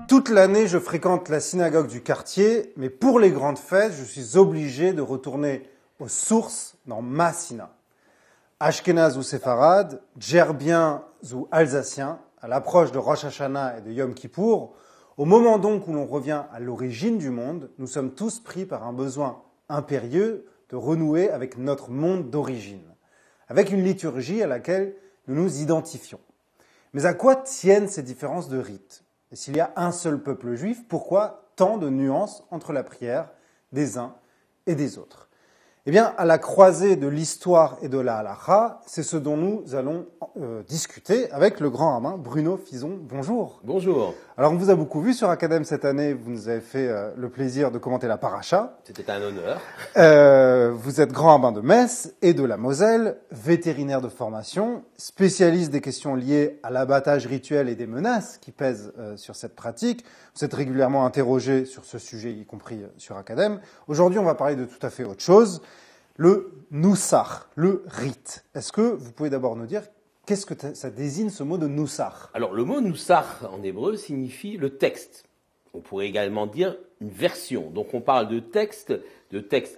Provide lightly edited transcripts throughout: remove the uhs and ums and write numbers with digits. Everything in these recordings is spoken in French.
Toute l'année, je fréquente la synagogue du quartier, mais pour les grandes fêtes, je suis obligé de retourner aux sources dans ma syna. Ashkénaze ou séfarade, djerbien ou alsacien, à l'approche de Rosh Hashanah et de Yom Kippour, au moment donc où l'on revient à l'origine du monde, nous sommes tous pris par un besoin impérieux de renouer avec notre monde d'origine, avec une liturgie à laquelle nous nous identifions. Mais à quoi tiennent ces différences de rites ? Et s'il y a un seul peuple juif, pourquoi tant de nuances entre la prière des uns et des autres ? Eh bien, à la croisée de l'histoire et de la halakha, c'est ce dont nous allons discuter avec le grand rabbin Bruno Fison. Bonjour. Bonjour. Alors, on vous a beaucoup vu sur Academ cette année. Vous nous avez fait le plaisir de commenter la paracha. C'était un honneur. Vous êtes grand rabbin de Metz et de la Moselle, vétérinaire de formation, spécialiste des questions liées à l'abattage rituel et des menaces qui pèsent sur cette pratique. Vous êtes régulièrement interrogé sur ce sujet, y compris sur Academ. Aujourd'hui, on va parler de tout à fait autre chose. Le noussach, le rite. Est-ce que vous pouvez d'abord nous dire qu'est-ce que ça désigne ce mot de noussach ? Alors le mot noussach en hébreu signifie le texte. On pourrait également dire une version. Donc on parle de texte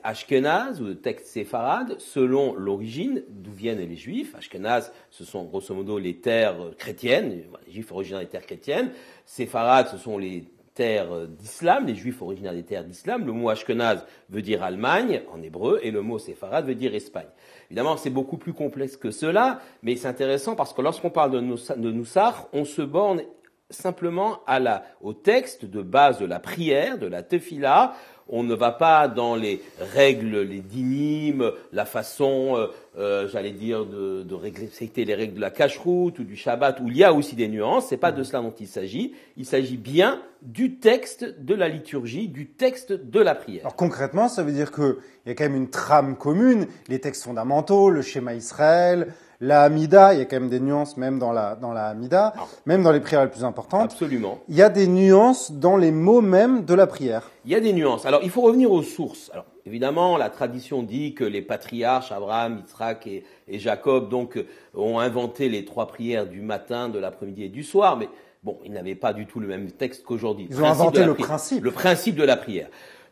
ashkénaze ou de texte séfarade selon l'origine d'où viennent les juifs. Ashkénaze, ce sont grosso modo les terres chrétiennes, les juifs originaires des terres chrétiennes. Séfarade, ce sont les terres d'islam, les juifs originaires des terres d'islam. Le mot ashkénaze veut dire Allemagne en hébreu et le mot séfarade veut dire Espagne. Évidemment, c'est beaucoup plus complexe que cela, mais c'est intéressant parce que lorsqu'on parle de noussach, on se borne simplement au texte de base de la prière, de la tefila. On ne va pas dans les règles, les dynimes, la façon, de respecter les règles de la cacheroute ou du Shabbat, où il y a aussi des nuances. C'est pas de cela dont il s'agit. Il s'agit bien du texte de la liturgie, du texte de la prière. Alors concrètement, ça veut dire qu'il y a quand même une trame commune, les textes fondamentaux, le schéma Israël, la Hamida, il y a quand même des nuances même dans la Hamida, même dans les prières les plus importantes. Absolument. Il y a des nuances dans les mots même de la prière. Il y a des nuances. Alors, il faut revenir aux sources. Alors, évidemment, la tradition dit que les patriarches, Abraham, Yitzhak et Jacob, donc, ont inventé les 3 prières du matin, de l'après-midi et du soir, mais bon, ils n'avaient pas du tout le même texte qu'aujourd'hui. Ils ont inventé le principe. Le principe de la prière.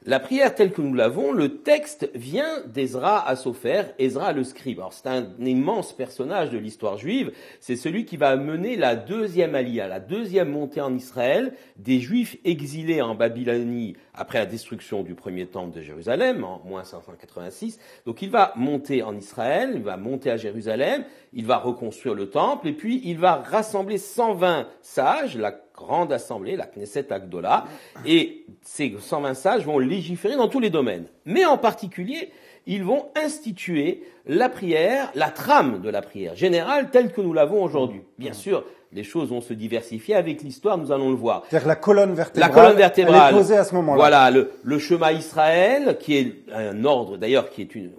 La prière telle que nous l'avons, le texte vient d'Ezra à Sopher, Ezra le scribe. Alors c'est un immense personnage de l'histoire juive, c'est celui qui va mener la deuxième aliyah, la deuxième montée en Israël des Juifs exilés en Babylonie après la destruction du premier temple de Jérusalem, en moins 586. Donc il va monter en Israël, il va monter à Jérusalem, il va reconstruire le temple et puis il va rassembler 120 sages, la grande assemblée, la Knesset Agdola, et ces 120 sages vont légiférer dans tous les domaines. Mais en particulier, ils vont instituer la prière, la trame de la prière générale telle que nous l'avons aujourd'hui. Bien sûr, les choses vont se diversifier avec l'histoire, nous allons le voir. C'est-à-dire que la colonne vertébrale, elle est posée à ce moment-là. Voilà, le Shema Israël, qui est un ordre d'ailleurs,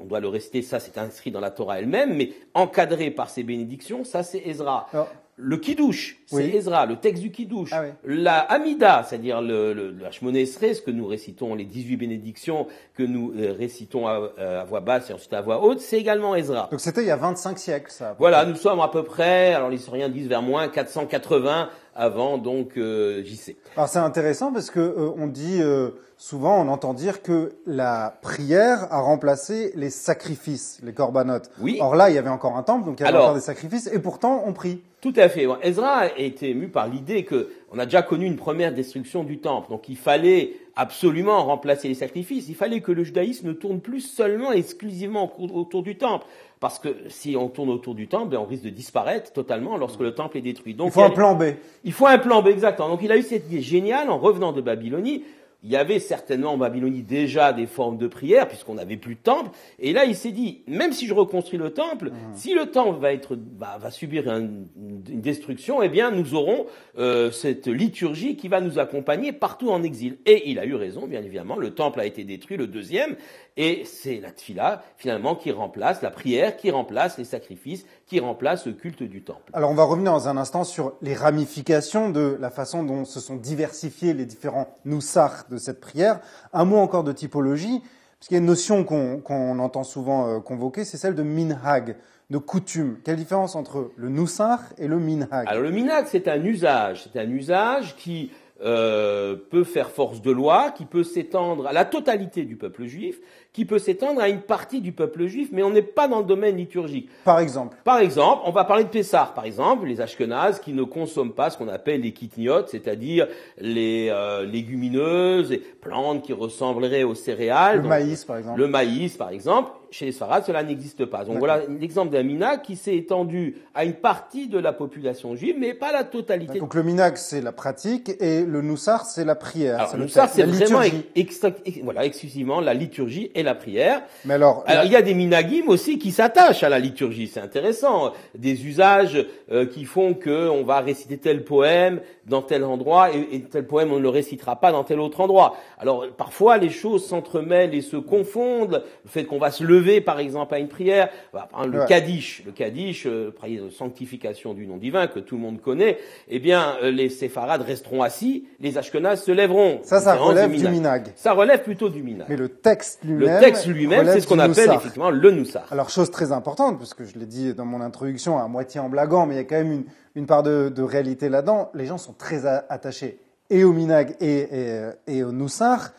on doit le réciter, ça c'est inscrit dans la Torah elle-même, mais encadré par ses bénédictions, ça c'est Ezra. Alors, le Kiddush, c'est Ezra, le texte du Kiddush. Ah oui. La Hamida, c'est-à-dire la Shmoneh Esrei, ce que nous récitons, les 18 bénédictions que nous récitons à voix basse et ensuite à voix haute, c'est également Ezra. Donc c'était il y a 25 siècles, ça. Voilà, nous sommes à peu près, alors les historiens disent vers moins 480 avant donc JC. Alors c'est intéressant parce que on dit souvent, on entend dire que la prière a remplacé les sacrifices, les corbanotes. Oui. Or là, il y avait encore un temple, donc il y avait encore des sacrifices, et pourtant on prie. Tout à fait. Ezra a été ému par l'idée que on a déjà connu une première destruction du temple, donc il fallait absolument remplacer les sacrifices. Il fallait que le judaïsme ne tourne plus seulement et exclusivement autour du temple. Parce que si on tourne autour du temple, on risque de disparaître totalement lorsque le temple est détruit. Donc, il faut un plan B. Il faut un plan B, exactement. Donc il a eu cette idée géniale en revenant de Babylonie. Il y avait certainement en Babylonie déjà des formes de prière puisqu'on n'avait plus de temple. Et là, il s'est dit, même si je reconstruis le temple, si le temple va subir une destruction, eh bien, nous aurons cette liturgie qui va nous accompagner partout en exil. Et il a eu raison, bien évidemment. Le temple a été détruit, le deuxième, et c'est la tefila finalement qui remplace la prière, qui remplace les sacrifices, qui remplace le culte du temple. Alors, on va revenir dans un instant sur les ramifications de la façon dont se sont diversifiés les différents noussach de cette prière. Un mot encore de typologie. Parce qu'il y a une notion qu'on entend souvent convoquer, c'est celle de minhag, de coutume. Quelle différence entre le nusach et le minhag? Alors le minhag, c'est un usage qui peut faire force de loi, qui peut s'étendre à la totalité du peuple juif, qui peut s'étendre à une partie du peuple juif, mais on n'est pas dans le domaine liturgique. Par exemple, on va parler de Pessah, par exemple, les Ashkénazes qui ne consomment pas ce qu'on appelle les kitniot, c'est-à-dire les légumineuses et plantes qui ressembleraient aux céréales. le maïs, par exemple. Le maïs, par exemple. Chez les Sfarades, cela n'existe pas. Donc voilà l'exemple d'un minhag qui s'est étendu à une partie de la population juive, mais pas la totalité. Donc le minhag, c'est la pratique, et le nusach, c'est la prière. Alors, le nusach, c'est la vraiment liturgie. exclusivement la liturgie et la prière. Mais alors il y a des minhagim aussi qui s'attachent à la liturgie, c'est intéressant. Des usages qui font que on va réciter tel poème dans tel endroit et tel poème on ne le récitera pas dans tel autre endroit. Alors parfois les choses s'entremêlent et se confondent. Le fait qu'on va se lever par exemple à une prière, le Kaddish, prière de sanctification du nom divin que tout le monde connaît, eh bien les séfarades resteront assis, les ashkenazes se lèveront. Ça relève du minhag. Ça relève plutôt du minhag. Mais le texte lui-même, c'est ce qu'on appelle effectivement le nusach. Alors, chose très importante, parce que je l'ai dit dans mon introduction à moitié en blaguant, mais il y a quand même une part de réalité là-dedans. Les gens sont très attachés et au minhag et au nusach.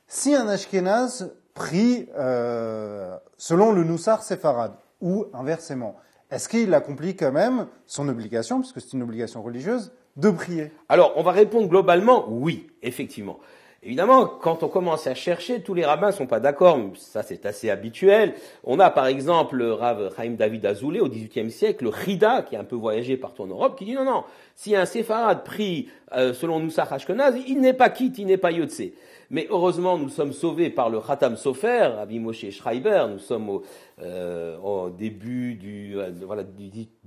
Si un ashkénaze prie selon le nusach séfarade, ou inversement, est-ce qu'il accomplit quand même son obligation, puisque c'est une obligation religieuse, de prier? Alors, on va répondre globalement, oui, effectivement. Évidemment, quand on commence à chercher, tous les rabbins sont pas d'accord, mais ça c'est assez habituel. On a par exemple le Rav Chaim David Azoulay au XVIIIe siècle, le Chida, qui a un peu voyagé partout en Europe, qui dit non, si un séfarade prie selon Nusach Ashkenaz, il n'est pas quitte, il n'est pas yotse. Mais heureusement, nous sommes sauvés par le Khatam Sofer, Rabbi Moshe Schreiber. Nous sommes au début du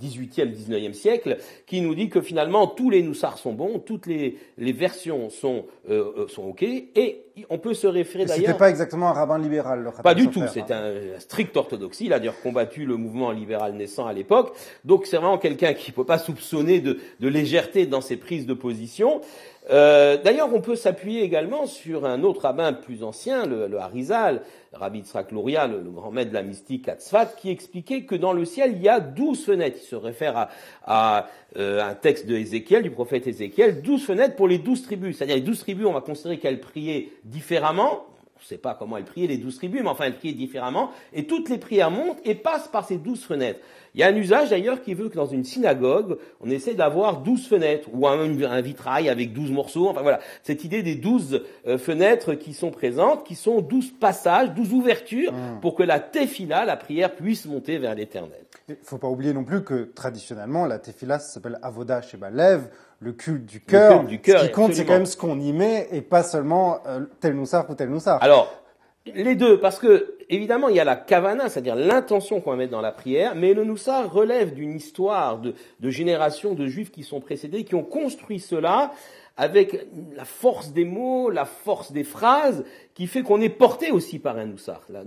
18e, 19e siècle, qui nous dit que finalement tous les Noussars sont bons, toutes les versions sont ok, et on peut se référer d'ailleurs. C'était pas exactement un rabbin libéral, le Khatam Pas du Sofer, tout. C'est un strict orthodoxie. Il a d'ailleurs combattu le mouvement libéral naissant à l'époque. Donc c'est vraiment quelqu'un qui ne peut pas soupçonner de légèreté dans ses prises de position. D'ailleurs, on peut s'appuyer également sur un autre rabbin plus ancien, le Harizal, Rabbi Yitzhak Luria, le grand maître de la mystique à Tzfat, qui expliquait que dans le ciel, il y a 12 fenêtres. Il se réfère à un texte de Ézéchiel, du prophète Ézéchiel, 12 fenêtres pour les 12 tribus. C'est-à-dire les 12 tribus, on va considérer qu'elles priaient différemment. On ne sait pas comment elles priaient les 12 tribus, mais enfin elles priaient différemment. Et toutes les prières montent et passent par ces 12 fenêtres. Il y a un usage d'ailleurs qui veut que dans une synagogue, on essaie d'avoir 12 fenêtres, ou un vitrail avec 12 morceaux, enfin voilà. Cette idée des 12 fenêtres qui sont présentes, qui sont 12 passages, 12 ouvertures, pour que la tefila, la prière, puisse monter vers l'éternel. Il ne faut pas oublier non plus que traditionnellement, la tefila s'appelle avoda sheba lev, le culte du cœur. Ce qui compte, c'est quand même ce qu'on y met, et pas seulement tel noussar ou tel noussar. Alors, les deux, parce que évidemment il y a la kavana, c'est-à-dire l'intention qu'on va mettre dans la prière, mais le noussar relève d'une histoire de générations de juifs qui sont précédés, qui ont construit cela avec la force des mots, la force des phrases, qui fait qu'on est porté aussi par un noussar. Là,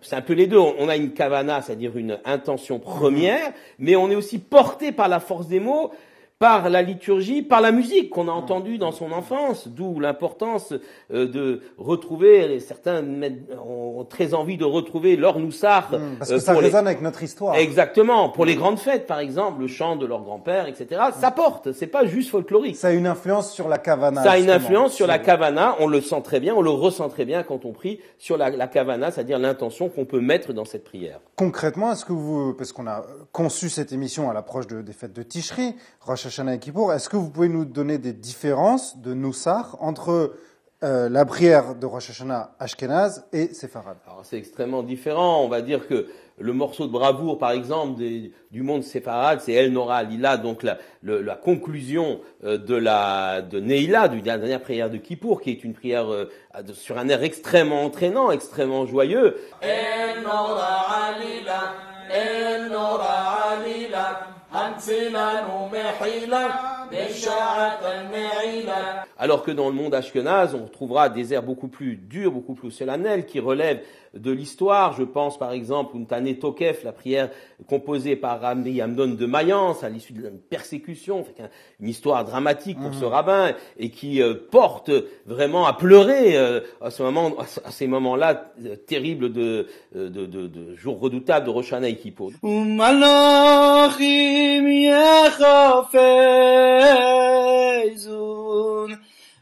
c'est un peu les deux. On a une kavana, c'est-à-dire une intention première, mais on est aussi porté par la force des mots, par la liturgie, par la musique qu'on a entendue dans son enfance, d'où l'importance de retrouver, certains ont très envie de retrouver leur noussar. Parce que ça résonne avec notre histoire. Exactement. Pour les grandes fêtes, par exemple, le chant de leur grand-père, etc. Ça porte, c'est pas juste folklorique. Ça a une influence sur la kavana. Ça a une influence sur la kavana, on le sent très bien, on le ressent très bien quand on prie sur la kavana, c'est-à-dire l'intention qu'on peut mettre dans cette prière. Concrètement, est-ce que parce qu'on a conçu cette émission à l'approche des fêtes de Tishri, Rosh Hashanah et Kippour, est-ce que vous pouvez nous donner des différences de noussar entre la prière de Rosh Hashanah Ashkenaz et séfarade? Alors c'est extrêmement différent. On va dire que le morceau de bravoure, par exemple, du monde séfarade, c'est El Nora Lila, donc la conclusion de Neila, de la dernière prière de Kippour, qui est une prière sur un air extrêmement entraînant, extrêmement joyeux. El Nora Lila, El Nora Lila. Alors que dans le monde ashkénaze, on retrouvera des airs beaucoup plus durs, beaucoup plus solennels, qui relèvent de l'histoire. Je pense par exemple Untane Tokef, la prière composée par Rabbi Amnon de Mayence à l'issue d'une persécution, une histoire dramatique pour ce rabbin, et qui porte vraiment à pleurer à ces moments-là terribles de jours redoutables de Rosh Hashanah et Kippour.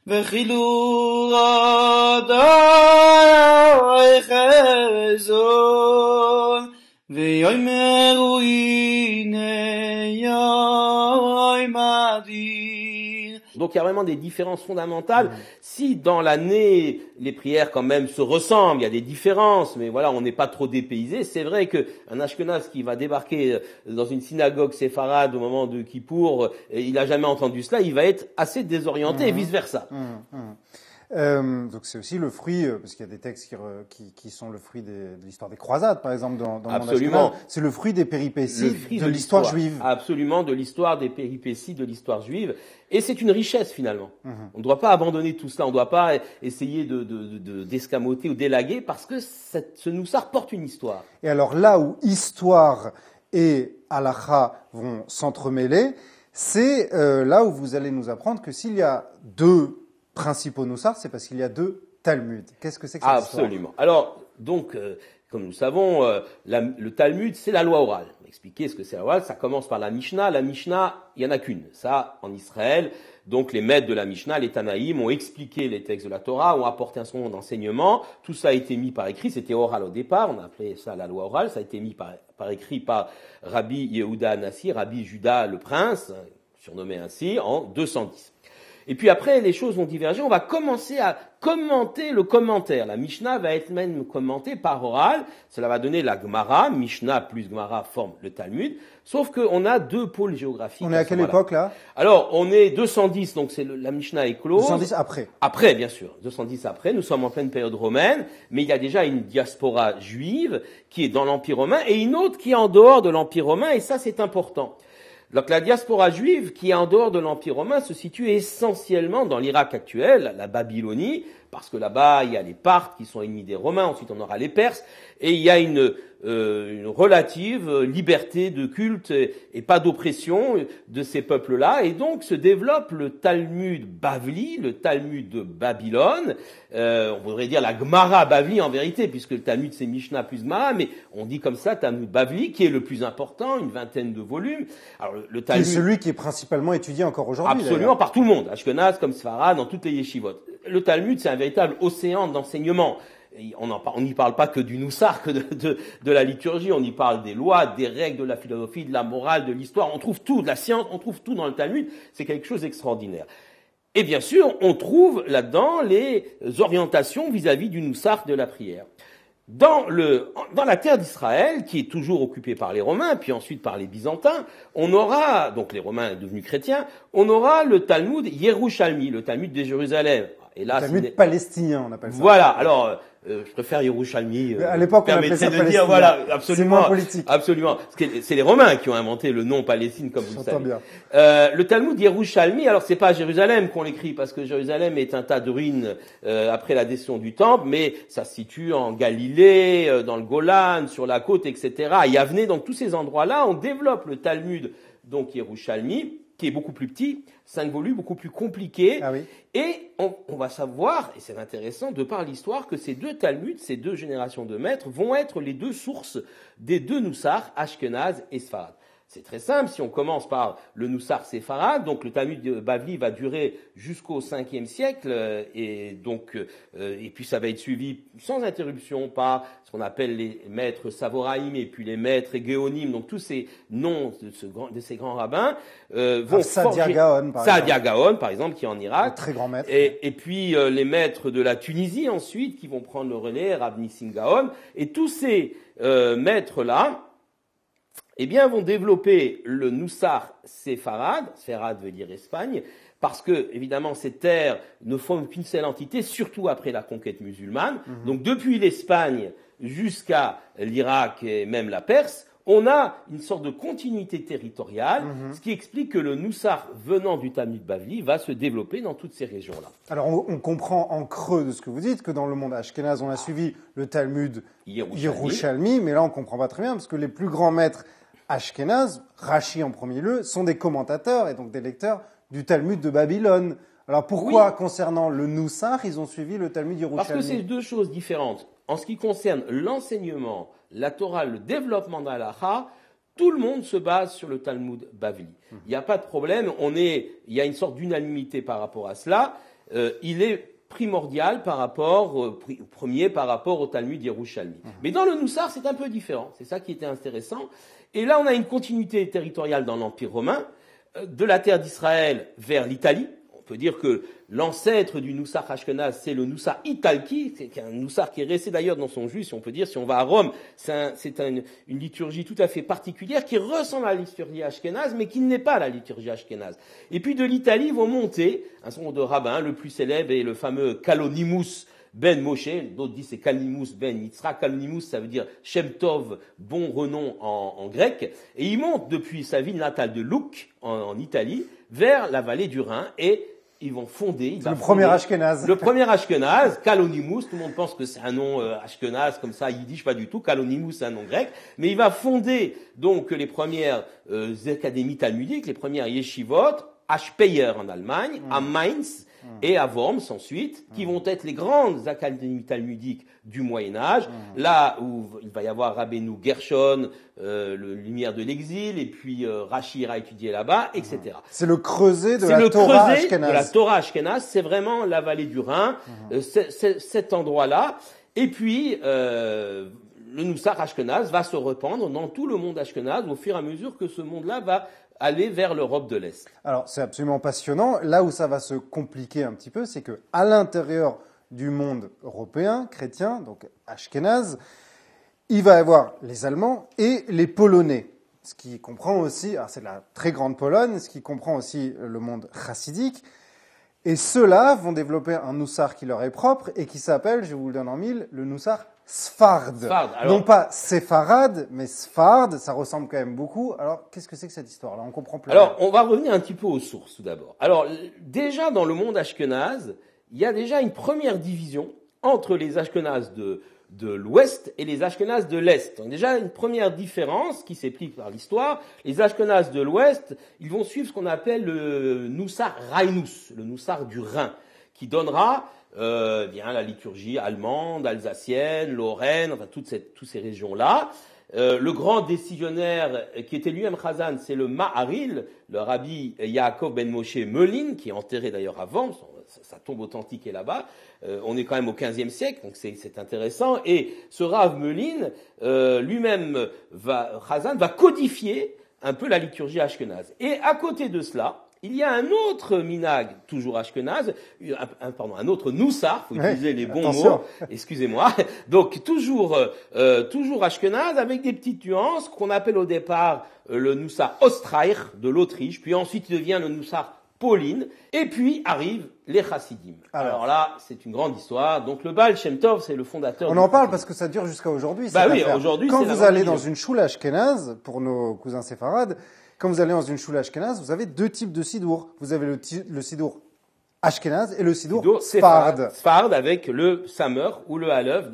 וחילו עדי חזון ויאמרו הנה יום הדין. Donc il y a vraiment des différences fondamentales. Si dans l'année les prières quand même se ressemblent, il y a des différences, mais voilà, on n'est pas trop dépaysé. C'est vrai que un Ashkenaz qui va débarquer dans une synagogue séfarade au moment de Kippour, il n'a jamais entendu cela, il va être assez désorienté et vice versa. Donc c'est aussi le fruit, parce qu'il y a des textes qui sont le fruit de l'histoire des croisades, par exemple, dans le monde ashkénaze. C'est le fruit des péripéties de l'histoire juive. Absolument, de l'histoire des péripéties de l'histoire juive. Et c'est une richesse finalement. On ne doit pas abandonner tout cela, on ne doit pas essayer d'escamoter ou d'élaguer, parce que ce Noussar porte une histoire. Et alors là où histoire et halakha vont s'entremêler, c'est là où vous allez nous apprendre que s'il y a deux principaux Noussar, c'est parce qu'il y a deux Talmuds. Qu'est-ce que c'est que cette histoire ? Absolument. Alors, donc, comme nous savons, le Talmud, c'est la loi orale. On va expliquer ce que c'est la loi orale. Ça commence par la Mishnah. La Mishnah, il y en a qu'une. Ça, en Israël, donc les maîtres de la Mishnah, les Tanaïm, ont expliqué les textes de la Torah, ont apporté un certain nombre d'enseignements. Tout ça a été mis par écrit. C'était oral au départ. On a appelé ça la loi orale. Ça a été mis par écrit par Rabbi Yehuda Anassi, Rabbi Judas le Prince, surnommé ainsi, en 210. Et puis après, les choses vont diverger. On va commencer à commenter le commentaire. La Mishnah va être même commentée par oral. Cela va donner la Gemara. Mishnah plus Gemara forment le Talmud. Sauf qu'on a deux pôles géographiques. On est à quelle époque, là ? Alors, on est 210, donc la Mishnah est close. 210 après. Après, bien sûr. 210 après. Nous sommes en pleine période romaine. Mais il y a déjà une diaspora juive qui est dans l'Empire romain et une autre qui est en dehors de l'Empire romain. Et ça, c'est important. Donc la diaspora juive qui est en dehors de l'Empire romain se situe essentiellement dans l'Irak actuel, la Babylonie, parce que là-bas il y a les Parthes qui sont ennemis des Romains, ensuite on aura les Perses, et il y a une relative liberté de culte et pas d'oppression de ces peuples-là, et donc se développe le Talmud Bavli, le Talmud de Babylone, on voudrait dire la Gemara Bavli en vérité, puisque le Talmud c'est Mishnah plus Gemara, mais on dit comme ça Talmud Bavli, qui est le plus important, une vingtaine de volumes. Alors, le Talmud, c'est celui qui est principalement étudié encore aujourd'hui. Absolument, d'ailleurs. Par tout le monde, Ashkenaz comme Sfarad, dans toutes les yeshivot. Le Talmud, c'est un véritable océan d'enseignement. On n'y parle pas que du Noussar, que de la liturgie, on y parle des lois, des règles, de la philosophie, de la morale, de l'histoire, on trouve tout, de la science, on trouve tout dans le Talmud, c'est quelque chose d'extraordinaire. Et bien sûr, on trouve là-dedans les orientations vis-à-vis du Noussar de la prière. Dans la terre d'Israël, qui est toujours occupée par les Romains, puis ensuite par les Byzantins, on aura, donc les Romains devenus chrétiens, on aura le Talmud Yerushalmi, le Talmud de Jérusalem. Et là, le Talmud palestinien, on appelle ça. Voilà, alors, je préfère Yerushalmi. À l'époque, on appelait ça de dire, voilà, absolument. C'est moins politique. Absolument. C'est les Romains qui ont inventé le nom Palestine, comme vous le savez. Bien. Le Talmud Yerushalmi, alors c'est pas à Jérusalem qu'on l'écrit, parce que Jérusalem est un tas de ruines après la destruction du temple, mais ça se situe en Galilée, dans le Golan, sur la côte, etc. À Yavne, donc tous ces endroits-là, on développe le Talmud, donc Yerushalmi, qui est beaucoup plus petit, 5 volumes, beaucoup plus compliqué. Ah oui. Et on va savoir, et c'est intéressant de par l'histoire, que ces deux Talmuds, ces deux générations de maîtres, vont être les deux sources des deux Noussar, Ashkenaz et Sfarad. C'est très simple, si on commence par le Noussar séfarade, donc le Talmud de Bavli va durer jusqu'au 5e siècle, et puis ça va être suivi sans interruption par ce qu'on appelle les maîtres Savoraïm et puis les maîtres Géonim, donc tous ces noms de ces grands rabbins vont Saadia Gaon, par exemple, qui est en Irak. Un très grand maître. Et puis les maîtres de la Tunisie ensuite, qui vont prendre le relais, Rav Nissim Gaon, et tous ces maîtres-là, eh bien, vont développer le Noussar séfarade, séfarade veut dire Espagne, parce que, évidemment, ces terres ne forment qu'une seule entité, surtout après la conquête musulmane. Donc, depuis l'Espagne jusqu'à l'Irak et même la Perse, on a une sorte de continuité territoriale, ce qui explique que le Noussar venant du Talmud Bavli va se développer dans toutes ces régions-là. Alors, on comprend en creux de ce que vous dites que dans le monde ashkénaze, on a suivi le Talmud Yerushalmi, mais là, on comprend pas très bien, parce que les plus grands maîtres ashkénazes, Rashi en premier lieu, sont des commentateurs et donc des lecteurs du Talmud de Babylone. Alors, pourquoi, concernant le Noussar, ils ont suivi le Talmud Yerushalmi? Parce que c'est deux choses différentes. En ce qui concerne l'enseignement, la Torah, le développement de la halakha, tout le monde se base sur le Talmud Bavli. Il n'y a pas de problème, il y a une sorte d'unanimité par rapport à cela. Il est primordial par rapport au Talmud Yerushalmi. Mais dans le Noussar, c'est un peu différent. C'est ça qui était intéressant. Et là, on a une continuité territoriale dans l'Empire romain, de la terre d'Israël vers l'Italie. On peut dire que l'ancêtre du Noussar Ashkenaz, c'est le Noussar Italki, c'est un Noussar qui est resté d'ailleurs dans son jus, si on peut dire, si on va à Rome, c'est une liturgie tout à fait particulière qui ressemble à la liturgie ashkénaze, mais qui n'est pas la liturgie ashkénaze. Et puis de l'Italie vont monter un certain nombre de rabbins, le plus célèbre est le fameux Kalonimus ben Moshe, d'autres disent c'est Kalonimus ben Yitzhak. Kalonimus, ça veut dire Shem Tov, bon renom en grec, et il monte depuis sa ville natale de Lucques, en Italie, vers la vallée du Rhin, et ils vont fonder. C'est le premier ashkénaze. Le premier ashkénaze, Kalonimus, tout le monde pense que c'est un nom ashkénaze, comme ça, yiddish, pas du tout. Kalonimus, c'est un nom grec. Mais il va fonder, donc, les premières académies talmudiques, les premières yeshivot, à Speyer en Allemagne, à Mainz, et à Worms ensuite, qui vont être les grandes académies talmudiques du Moyen-Âge, là où il va y avoir Rabbeinu Gershon, le Lumière de l'exil, et puis Rashi ira étudier là-bas, etc. C'est le creuset de la Torah ashkénaze. C'est le creuset de la Torah ashkénaze, c'est vraiment la vallée du Rhin, cet endroit-là. Et puis, le Noussar ashkénaze va se répandre dans tout le monde ashkénaze au fur et à mesure que ce monde-là va aller vers l'Europe de l'Est. Alors, c'est absolument passionnant. Là où ça va se compliquer un petit peu, c'est que à l'intérieur du monde européen, chrétien, donc ashkénaze, il va y avoir les Allemands et les Polonais. Ce qui comprend aussi, alors c'est la très grande Pologne, ce qui comprend aussi le monde chassidique. Et ceux-là vont développer un Noussar qui leur est propre et qui s'appelle, je vous le donne en mille, le Noussar Sfard. Non pas séfarade, mais Sfard, ça ressemble quand même beaucoup. Alors, qu'est-ce que c'est que cette histoire-là? On comprend plus. Alors, on va revenir un petit peu aux sources tout d'abord. Alors, déjà dans le monde ashkénaze, il y a déjà une première division entre les ashkénazes de l'Ouest et les ashkénazes de l'Est. Donc déjà une première différence qui s'explique par l'histoire. Les ashkénazes de l'Ouest, ils vont suivre ce qu'on appelle le Noussar Rheinus, le Noussar du Rhin, qui donnera bien la liturgie allemande, alsacienne, lorraine, enfin toutes ces régions-là. Le grand décisionnaire qui était lui-même Chazan, c'est le Maharil, le rabbi Yaakov ben Moshe Melin, qui est enterré d'ailleurs à Worms. Sa tombe authentique est là-bas. On est quand même au XVe siècle, donc c'est intéressant. Et ce Rav Melin, lui-même, Chazan, va codifier un peu la liturgie ashkénaze. Et à côté de cela, il y a un autre minag, toujours ashkénaze, un autre noussar, faut utiliser les bons mots, excusez-moi. Donc toujours ashkénaze avec des petites nuances qu'on appelle au départ le noussar Ostreich de l'Autriche, puis ensuite il devient le noussar Pauline, et puis arrivent les chassidim. Alors là, c'est une grande histoire. Donc le Baal Shem Tov, c'est le fondateur. On en parle parce que ça dure jusqu'à aujourd'hui. Bah oui, aujourd'hui. Quand vous allez dans une choule ashkénaze, pour nos cousins séfarades, quand vous allez dans une choule ashkénaze, vous avez deux types de sidour. Vous avez le sidour ashkénaze et le sidour sfard. Sfard avec le samer ou le halef.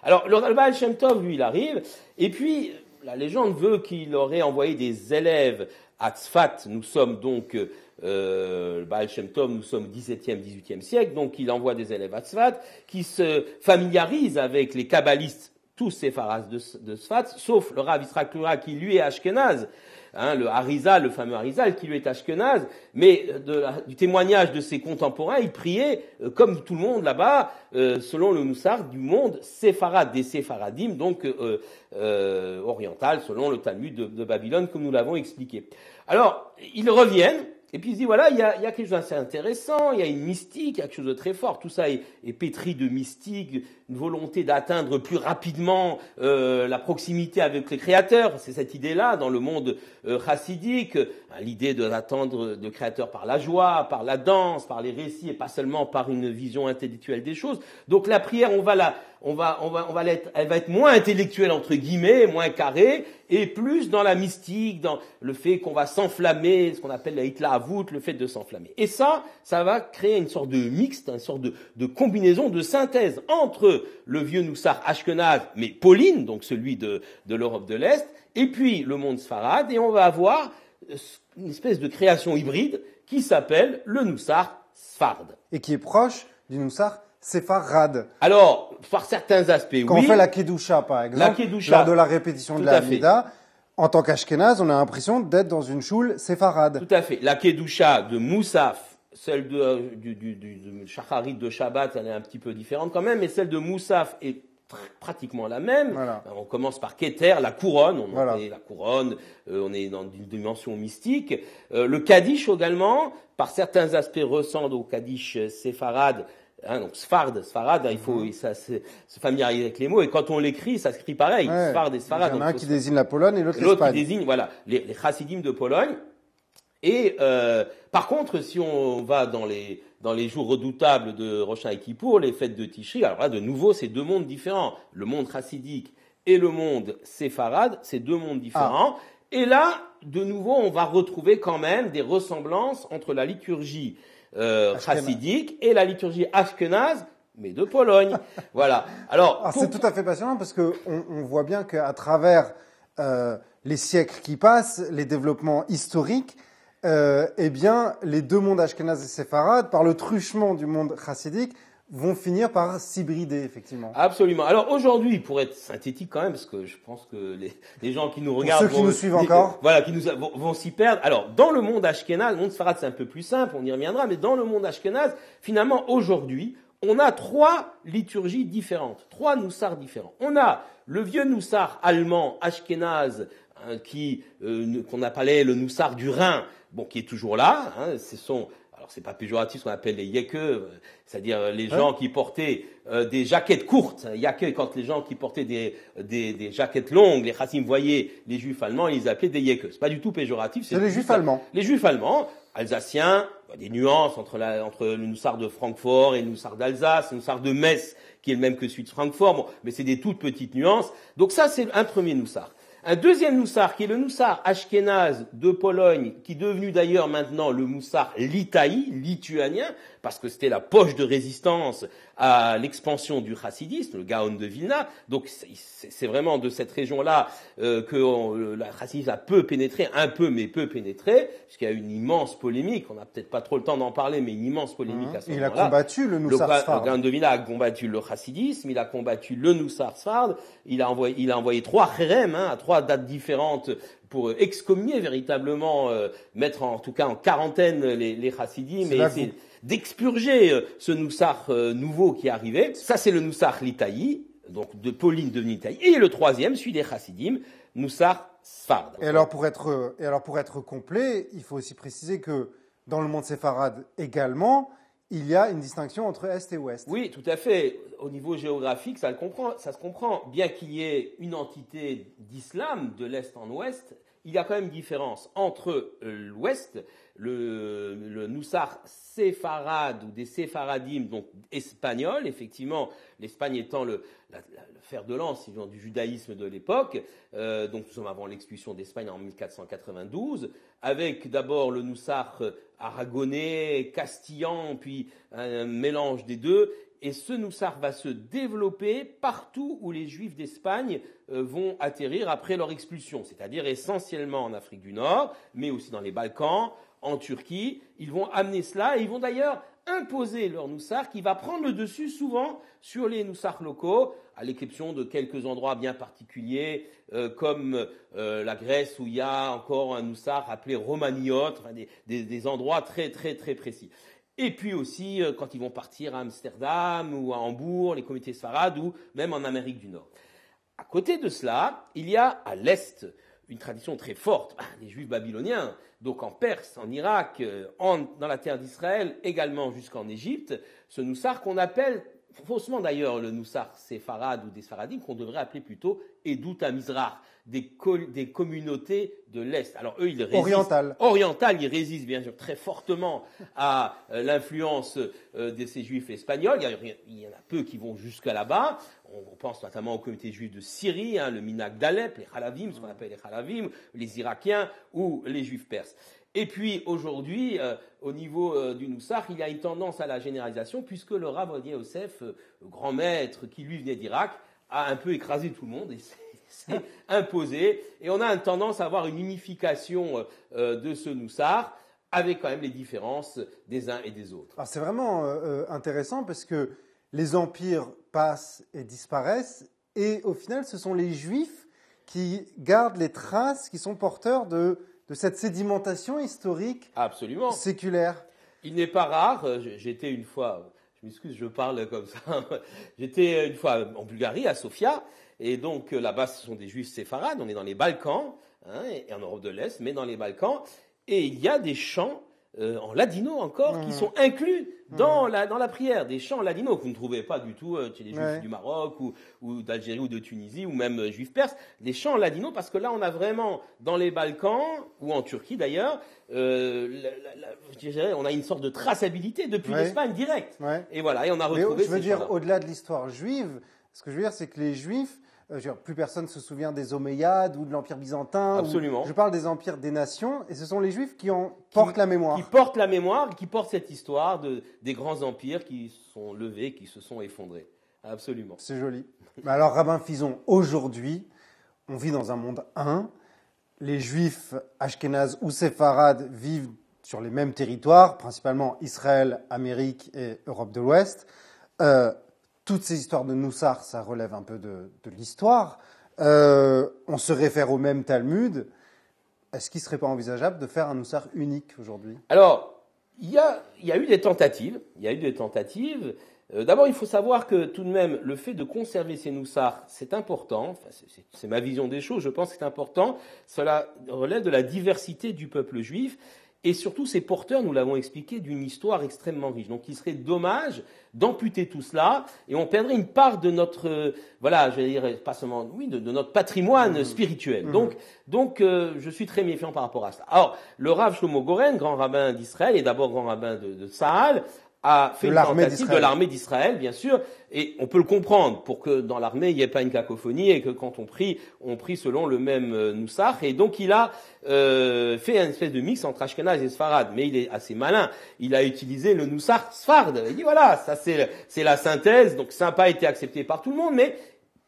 Alors le Baal Shem Tov, lui, il arrive, et puis la légende veut qu'il aurait envoyé des élèves à Tzfat. Nous sommes donc le Baal Shem Tov, nous sommes 17e, 18e siècle, donc il envoie des élèves à Tzfat qui se familiarisent avec les kabbalistes, tous séfarades de Tzfat, sauf le Rav Yitzhak Lura qui lui est ashkénaze, le Harizal, le fameux Harizal qui lui est ashkénaze, mais du témoignage de ses contemporains, il priait comme tout le monde là-bas, selon le Noussar du monde séfarade, des séfaradim, donc oriental, selon le Talmud de Babylone, comme nous l'avons expliqué. Alors, ils reviennent. Et puis il se dit, voilà, il y a quelque chose d'assez intéressant, il y a une mystique, il y a quelque chose de très fort. Tout ça est pétri de mystique, une volonté d'atteindre plus rapidement la proximité avec le Créateur. C'est cette idée-là dans le monde chassidique, l'idée d'attendre le Créateur par la joie, par la danse, par les récits, et pas seulement par une vision intellectuelle des choses. Donc la prière, on elle va être moins intellectuelle entre guillemets, moins carrée, et plus dans la mystique, dans le fait qu'on va s'enflammer, ce qu'on appelle la hitlaavut, le fait de s'enflammer. Et ça va créer une sorte de mixte, une sorte de combinaison, de synthèse entre le vieux Noussar Ashkenaz, mais Pauline, donc celui de l'Europe de l'Est, et puis le monde sfarade, et on va avoir une espèce de création hybride qui s'appelle le Noussar Sfard. Et qui est proche du Noussar séfarade. Alors, par certains aspects, Quand oui. on fait la Kedusha, par exemple, lors de la répétition de la Hamida, en tant qu'Ashkenaz, on a l'impression d'être dans une choule séfarade. Tout à fait. La Kedusha de Moussaf, celle du Shacharit de Shabbat, elle est un petit peu différente quand même, mais celle de Moussaf est pratiquement la même. Voilà. On commence par Keter, la couronne, Voilà. On est dans une dimension mystique. Le Kaddish également, par certains aspects, ressemble au Kaddish séfarade. Donc Sfarad, il faut se familiariser avec les mots, et quand on l'écrit, ça s'écrit pareil, Ouais. Sfard et Sfarad. Il y en a un qui désigne la Pologne et l'autre qui l'Espagne. désigne les chassidim de Pologne. Et par contre, si on va dans les jours redoutables de Rosh Hashanah et Kippour, les fêtes de Tishri, alors là, de nouveau, c'est deux mondes différents. Le monde chassidique et le monde séfarade, c'est deux mondes différents. Et là, de nouveau, on va retrouver quand même des ressemblances entre la liturgie chassidique et la liturgie ashkenaz, mais de Pologne. Voilà. Alors c'est tout à fait passionnant parce que on voit bien qu'à travers les siècles qui passent, les développements historiques, eh bien, les deux mondes ashkenaz et séfarade, par le truchement du monde chassidique, vont finir par s'hybrider, effectivement. Absolument. Alors aujourd'hui, pour être synthétique quand même, parce que je pense que les gens qui nous regardent, ceux qui nous suivent encore, vont s'y perdre. Alors dans le monde ashkénaz, le monde séfarade c'est un peu plus simple, on y reviendra, mais dans le monde ashkénaz, finalement aujourd'hui, on a trois liturgies différentes, trois noussars différents. On a le vieux noussar allemand ashkénaz qu'on appelait le noussar du Rhin, qui est toujours là. Alors c'est pas péjoratif ce qu'on appelle les yeke, c'est-à-dire les gens qui portaient des jaquettes courtes. Yeke, quand les gens qui portaient des jaquettes longues, les chassim voyaient les juifs allemands, ils les appelaient des yeke. C'est pas du tout péjoratif. C'est les juifs allemands. Les juifs allemands, alsaciens, des nuances entre le noussar de Francfort et le noussar d'Alsace, le noussar de Metz, qui est le même que celui de Francfort. Mais c'est des toutes petites nuances. Donc ça, c'est un premier noussar. Un deuxième noussar, qui est le noussar ashkénaz de Pologne, qui est devenu d'ailleurs maintenant le noussar litaï, lituanien, parce que c'était la poche de résistance à l'expansion du chassidisme, le Gaon de Vilna. Donc c'est vraiment de cette région-là que la chassidisme a peu pénétré, un peu mais peu pénétré, puisqu'il y a eu une immense polémique, on n'a peut-être pas trop le temps d'en parler, mais une immense polémique à ce moment-là. Il a combattu le noussar sfard. Le Gaon de Vilna a combattu le chassidisme, il a combattu le noussar sfard, il a envoyé 3 chérem, à 3 dates différentes, pour excommunier véritablement, mettre en tout cas en quarantaine les chassidim, et essayer d'expurger ce noussar nouveau qui est arrivé. Ça, c'est le noussar litaï, donc de Pauline devenue litaï. Et le troisième, celui des chassidim, noussar sfard. Et alors pour être complet, il faut aussi préciser que dans le monde séfarade également, il y a une distinction entre Est et Ouest. Oui, tout à fait. Au niveau géographique, ça se comprend. Bien qu'il y ait une entité d'islam de l'Est en Ouest, il y a quand même une différence entre l'Ouest, le noussar séfarade ou des séfaradim, donc espagnol, effectivement, l'Espagne étant le fer de lance du judaïsme de l'époque, donc nous sommes avant l'expulsion d'Espagne en 1492, avec d'abord le noussar aragonais, castillan, puis un mélange des deux. Et ce noussar va se développer partout où les Juifs d'Espagne vont atterrir après leur expulsion, c'est-à-dire essentiellement en Afrique du Nord, mais aussi dans les Balkans, en Turquie. Ils vont amener cela et ils vont d'ailleurs imposer leur noussar qui va prendre le dessus souvent sur les noussars locaux, à l'exception de quelques endroits bien particuliers comme la Grèce où il y a encore un noussar appelé Romaniot, des endroits très très très précis. Et puis aussi, quand ils vont partir à Amsterdam ou à Hambourg, les comités sfarades, ou même en Amérique du Nord. À côté de cela, il y a à l'Est une tradition très forte des Juifs babyloniens, donc en Perse, en Irak, dans la terre d'Israël, également jusqu'en Égypte, ce noussar qu'on appelle faussement d'ailleurs le Noussar séfarade ou des Sfaradim qu'on devrait appeler plutôt Edut HaMizrach, des communautés de l'Est. Alors eux, ils résistent. Orientales, ils résistent bien sûr très fortement à l'influence de ces juifs espagnols. Il y en a peu qui vont jusqu'à là-bas. On pense notamment aux communautés juives de Syrie, le Minag d'Alep, les Halavim, ce qu'on appelle les Halavim, les Irakiens ou les juifs perses. Et puis aujourd'hui, au niveau du Noussar, il y a une tendance à la généralisation puisque le Rav Ovadia Yosef, grand maître qui lui venait d'Irak, a un peu écrasé tout le monde et s'est imposé. Et on a une tendance à avoir une unification de ce Noussar avec quand même les différences des uns et des autres. Alors c'est vraiment intéressant parce que les empires passent et disparaissent et au final, ce sont les Juifs qui gardent les traces, qui sont porteurs de cette sédimentation historique Absolument. Séculaire. Il n'est pas rare, j'étais une fois, je m'excuse, je parle comme ça, j'étais une fois en Bulgarie, à Sofia, et donc là-bas ce sont des juifs séfarades, on est dans les Balkans, et en Europe de l'Est, mais dans les Balkans, et il y a des chants en ladino encore, qui sont inclus dans la prière, des chants en ladino que vous ne trouvez pas du tout chez les juifs du Maroc ou d'Algérie ou de Tunisie ou même juifs perses, des chants en ladino parce que là on a vraiment dans les Balkans ou en Turquie d'ailleurs, je dirais, on a une sorte de traçabilité depuis l'Espagne directe. Et voilà, et on a retrouvé je veux dire, au-delà de l'histoire juive, ce que je veux dire c'est que les juifs, plus personne ne se souvient des Omeyyades ou de l'Empire byzantin. Absolument. Je parle des empires des nations, et ce sont les Juifs qui portent la mémoire. Qui portent la mémoire, qui portent cette histoire des grands empires qui sont levés, qui se sont effondrés. Absolument. C'est joli. Alors, Rabbin Fison, aujourd'hui, on vit dans un monde un. Les Juifs ashkénazes ou séfarades vivent sur les mêmes territoires, principalement Israël, Amérique et Europe de l'Ouest. Toutes ces histoires de Noussar, ça relève un peu de l'histoire. On se réfère au même Talmud. Est-ce qu'il ne serait pas envisageable de faire un Noussar unique aujourd'hui ? Alors, il y a eu des tentatives. D'abord, il faut savoir que tout de même, le fait de conserver ces Noussars, c'est important. Enfin, c'est ma vision des choses. Je pense que c'est important. Cela relève de la diversité du peuple juif. Et surtout, ces porteurs, nous l'avons expliqué, d'une histoire extrêmement riche. Donc, il serait dommage d'amputer tout cela et on perdrait une part de notre, je vais dire, pas seulement, de notre patrimoine spirituel. Donc, je suis très méfiant par rapport à cela. Alors, le Rav Shlomo Goren, grand rabbin d'Israël et d'abord grand rabbin de Tsahal, a fait une tentative de l'armée d'Israël, bien sûr, et on peut le comprendre pour que dans l'armée il n'y ait pas une cacophonie et que quand on prie selon le même Noussar. Et donc il a fait une espèce de mix entre Ashkenaz et Sfarad, mais il est assez malin. Il a utilisé le Noussar Sfard. Il dit voilà, ça c'est la synthèse, donc ça n'a pas été accepté par tout le monde, mais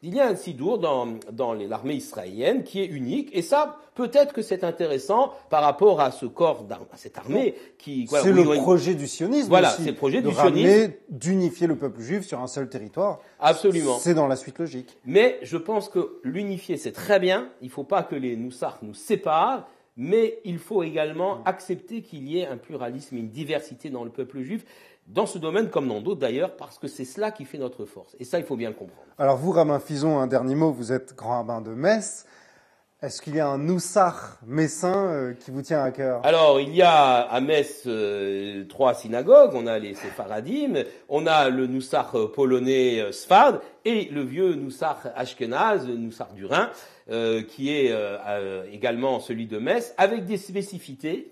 il y a un sidour dans l'armée israélienne qui est unique, et ça, peut-être que c'est intéressant par rapport à ce corps, à cette armée qui... c'est le projet du sionisme Voilà, aussi, c'est le projet du sionisme. D'unifier le peuple juif sur un seul territoire. Absolument. C'est dans la suite logique. Mais je pense que l'unifier, c'est très bien. Il ne faut pas que les Noussars nous séparent, mais il faut également accepter qu'il y ait un pluralisme, une diversité dans le peuple juif, dans ce domaine comme dans d'autres d'ailleurs, parce que c'est cela qui fait notre force. Et ça, il faut bien le comprendre. Alors vous, Rabbin Fison, un dernier mot, vous êtes grand rabbin de Metz. Est-ce qu'il y a un Noussar messin qui vous tient à cœur ? Alors, il y a à Metz 3 synagogues. On a les Séfaradim, on a le Noussar polonais Sfard et le vieux Noussar Ashkenaz, le Noussar du Rhin, qui est également celui de Metz, avec des spécificités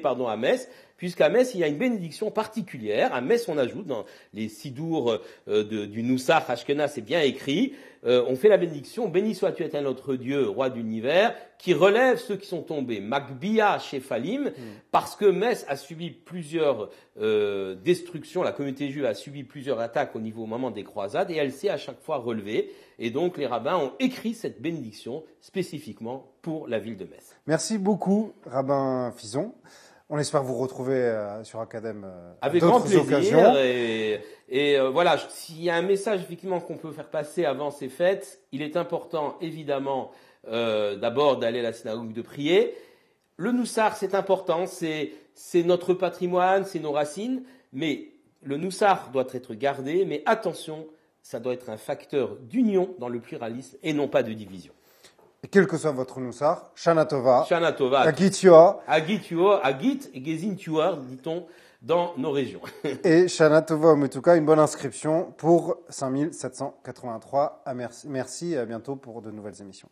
à Metz, puisqu'à Metz, il y a une bénédiction particulière. À Metz, on ajoute dans les sidours du Noussar Ashkenaz, c'est bien écrit, on fait la bénédiction, béni sois-tu éternel notre Dieu, roi de l'univers, qui relève ceux qui sont tombés. Magbia Shefalim, parce que Metz a subi plusieurs destructions, la communauté juive a subi plusieurs attaques au moment des croisades, et elle s'est à chaque fois relevée. Et donc les rabbins ont écrit cette bénédiction spécifiquement pour la ville de Metz. Merci beaucoup, Rabbin Fison. On espère vous retrouver sur Academ avec grand plaisir. Et voilà, s'il y a un message effectivement qu'on peut faire passer avant ces fêtes, il est important évidemment d'abord d'aller à la synagogue de prier. Le Noussar, c'est important, c'est notre patrimoine, c'est nos racines, mais le Noussar doit être gardé, mais attention, ça doit être un facteur d'union dans le pluralisme et non pas de division. Et quel que soit votre Noussar, Shana Tova, Shana Tova, Agit Yoa, Agit, Gezin Tuar, dit-on, dans nos régions. Et Shana Tova Ometuka, une bonne inscription pour 5783. Merci et à bientôt pour de nouvelles émissions.